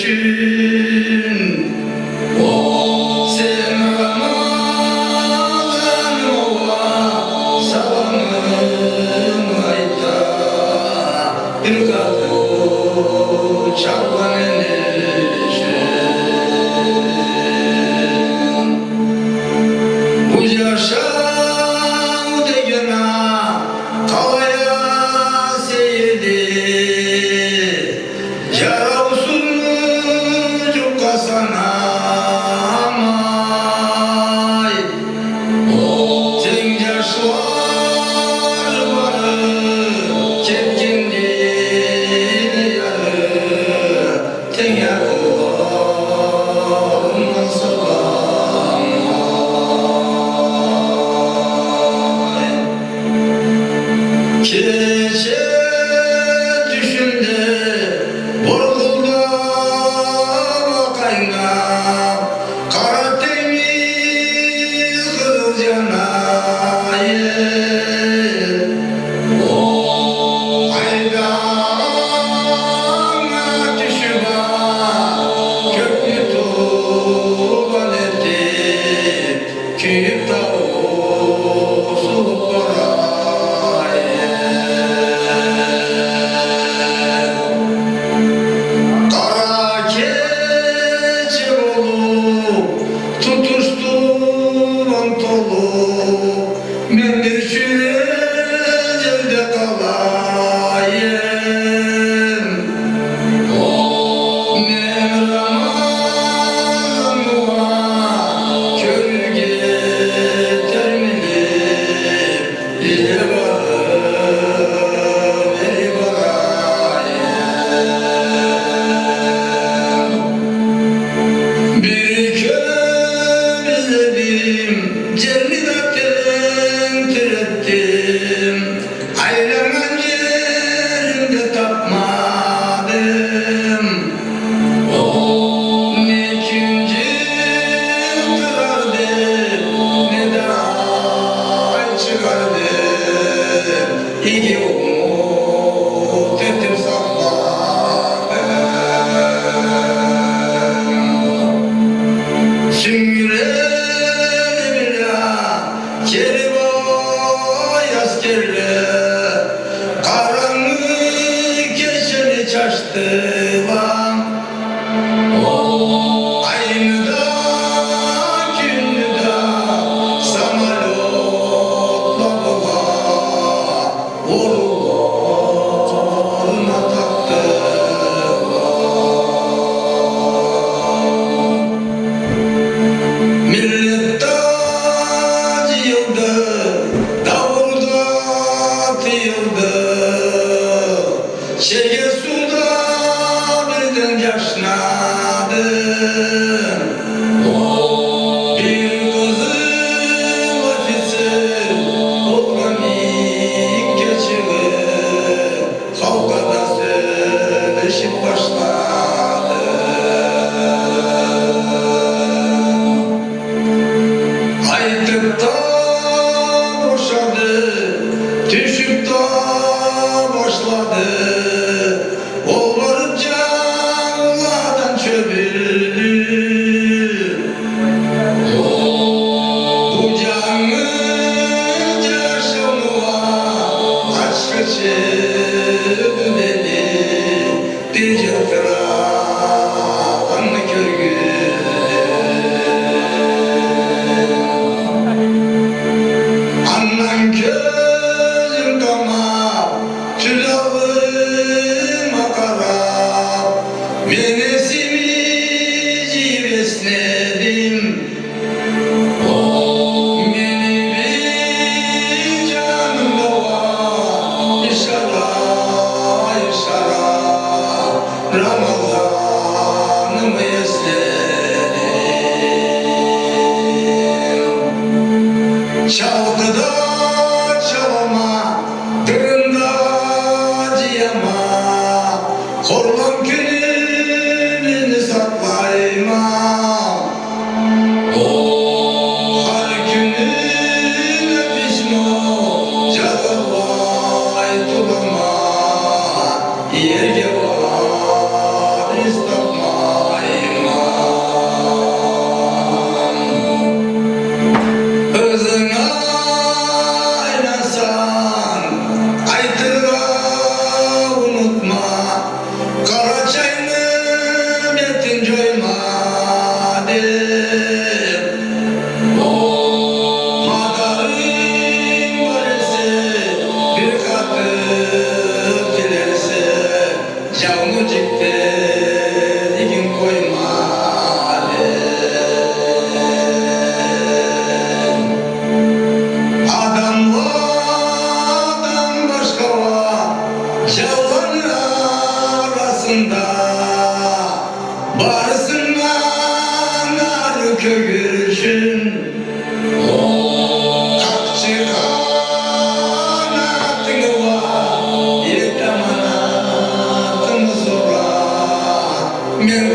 için sen Ramazan'a salamın ayta bir kadın çarpan enerjin bu yaşam degena kalaya seydi yaravsun cukka sana amay sen yaşlar varı çepkindini yarı ten yakılma sabamay gece düşümde borgulda bakayna kara temiz kızıl canayım aydana düşüp köprü tuğban etip köyüp tavusulup kara keçi olup tutuştu mantolu ben bir sürece kalayım ne Ramazan'a gölge termelim ile varım ey barayım bir köm izledim cennetten türettim aylanan yerinde tapmadım ne ikinci kırardı ne de ay çıkardı İyi umut ettim sakladım süngüleri bile keriboy askerler karanlık geceni çaştılar aynı da günlü da samalotla baba oğluna taktılar millet tacı yıldı davulda atıldı şeker suda birden yaşnadım bir kızım ofiser olgan ilk geçirir kavgada söyleşip başladı aytıp da boşadı düşüp da başladı ol varıp canlardan çöbüldü bu canın yaşamına aşka çöbü dedi bir yatıran körgüdü annan gözüm kama tülavıma karab ben esimici besledim beni bir canım baba işara işara Ramazan'ımı esledim çalgıda çalama dırında ciyama korlan günümünü saklayma her günün öpüşme cevabay tulama yerge var istama Karaçayını metin coymadı. Madarın böylesi bir katıp dilerse Cavnu cikte dikin koymadı. Adamlardan başka var Cavlanlar arasında Barısından arı kögürüşün Kakçı kanatını var Yektamanatını sonra Men